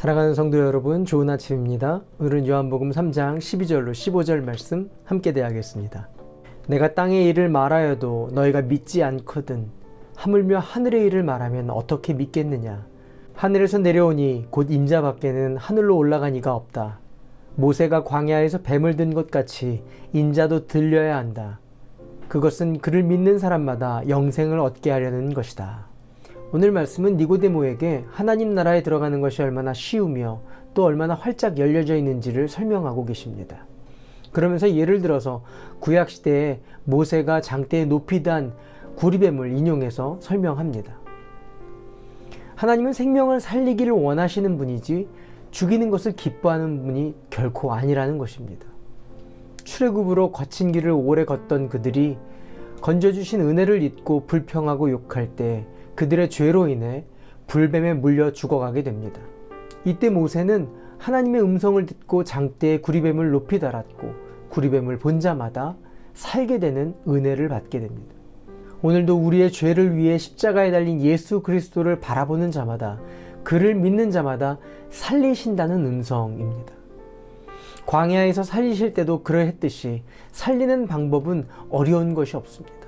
사랑하는 성도 여러분, 좋은 아침입니다. 오늘은 요한복음 3장 12절로 15절 말씀 함께 대하겠습니다. 내가 땅의 일을 말하여도 너희가 믿지 않거든 하물며 하늘의 일을 말하면 어떻게 믿겠느냐. 하늘에서 내려오니 곧 인자 밖에는 하늘로 올라간 이가 없다. 모세가 광야에서 뱀을 든 것 같이 인자도 들려야 한다. 그것은 그를 믿는 사람마다 영생을 얻게 하려는 것이다. 오늘 말씀은 니고데모에게 하나님 나라에 들어가는 것이 얼마나 쉬우며 또 얼마나 활짝 열려져 있는지를 설명하고 계십니다. 그러면서 예를 들어서 구약시대에 모세가 장대에 높이 단 구리뱀을 인용해서 설명합니다. 하나님은 생명을 살리기를 원하시는 분이지 죽이는 것을 기뻐하는 분이 결코 아니라는 것입니다. 출애굽으로 거친 길을 오래 걷던 그들이 건져주신 은혜를 잊고 불평하고 욕할 때 그들의 죄로 인해 불뱀에 물려 죽어가게 됩니다. 이때 모세는 하나님의 음성을 듣고 장대에 구리뱀을 높이 달았고 구리뱀을 본 자마다 살게 되는 은혜를 받게 됩니다. 오늘도 우리의 죄를 위해 십자가에 달린 예수 그리스도를 바라보는 자마다, 그를 믿는 자마다 살리신다는 음성입니다. 광야에서 살리실 때도 그러했듯이 살리는 방법은 어려운 것이 없습니다.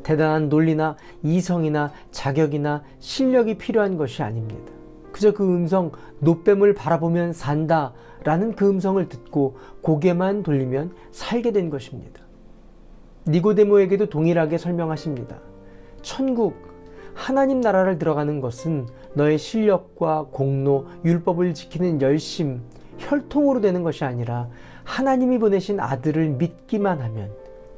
대단한 논리나 이성이나 자격이나 실력이 필요한 것이 아닙니다. 그저 그 음성, 노뱀을 바라보면 산다 라는 그 음성을 듣고 고개만 돌리면 살게 된 것입니다. 니고데모에게도 동일하게 설명하십니다. 천국, 하나님 나라를 들어가는 것은 너의 실력과 공로, 율법을 지키는 열심, 혈통으로 되는 것이 아니라 하나님이 보내신 아들을 믿기만 하면,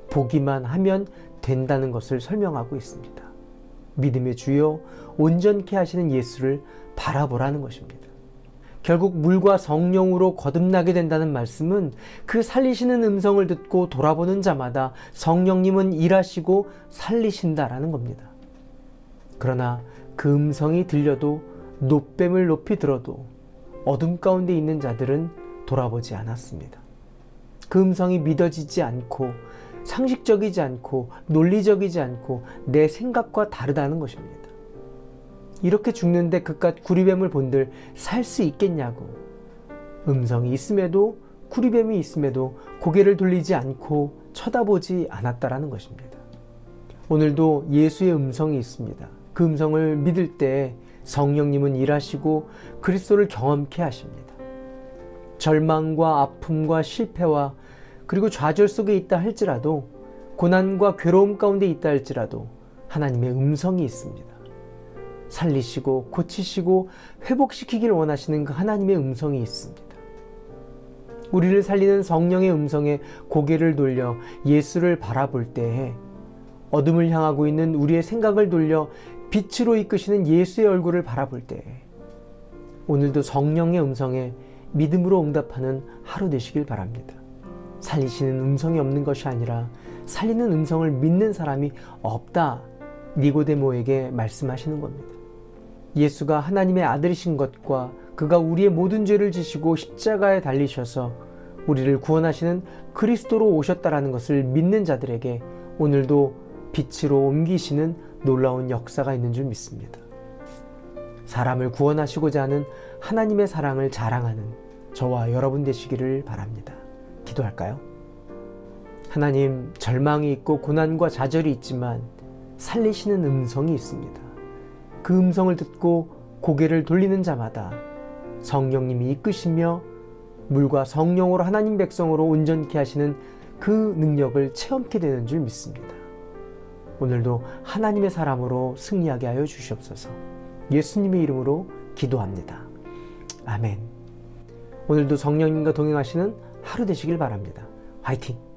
보기만 하면 된다는 것을 설명하고 있습니다. 믿음의 주요 온전케 하시는 예수를 바라보라는 것입니다. 결국 물과 성령으로 거듭나게 된다는 말씀은 그 살리시는 음성을 듣고 돌아보는 자마다 성령님은 일하시고 살리신다라는 겁니다. 그러나 그 음성이 들려도 노뱀을 높이 들어도 어둠 가운데 있는 자들은 돌아보지 않았습니다. 그 음성이 믿어지지 않고 상식적이지 않고 논리적이지 않고 내 생각과 다르다는 것입니다. 이렇게 죽는데 그깟 구리뱀을 본들 살 수 있겠냐고. 음성이 있음에도, 구리뱀이 있음에도 고개를 돌리지 않고 쳐다보지 않았다라는 것입니다. 오늘도 예수의 음성이 있습니다. 그 음성을 믿을 때 성령님은 일하시고 그리스도를 경험케 하십니다. 절망과 아픔과 실패와 그리고 좌절 속에 있다 할지라도, 고난과 괴로움 가운데 있다 할지라도 하나님의 음성이 있습니다. 살리시고 고치시고 회복시키길 원하시는 그 하나님의 음성이 있습니다. 우리를 살리는 성령의 음성에 고개를 돌려 예수를 바라볼 때에 어둠을 향하고 있는 우리의 생각을 돌려 빛으로 이끄시는 예수의 얼굴을 바라볼 때에 오늘도 성령의 음성에 믿음으로 응답하는 하루 되시길 바랍니다. 살리시는 음성이 없는 것이 아니라 살리는 음성을 믿는 사람이 없다, 니고데모에게 말씀하시는 겁니다. 예수가 하나님의 아들이신 것과 그가 우리의 모든 죄를 지시고 십자가에 달리셔서 우리를 구원하시는 그리스도로 오셨다라는 것을 믿는 자들에게 오늘도 빛으로 옮기시는 놀라운 역사가 있는 줄 믿습니다. 사람을 구원하시고자 하는 하나님의 사랑을 자랑하는 저와 여러분 되시기를 바랍니다. 기도할까요? 하나님, 절망이 있고 고난과 좌절이 있지만 살리시는 음성이 있습니다. 그 음성을 듣고 고개를 돌리는 자마다 성령님이 이끄시며 물과 성령으로 하나님 백성으로 온전케 하시는 그 능력을 체험케 되는 줄 믿습니다. 오늘도 하나님의 사람으로 승리하게 하여 주시옵소서. 예수님의 이름으로 기도합니다. 아멘. 오늘도 성령님과 동행하시는 하루 되시길 바랍니다. 화이팅!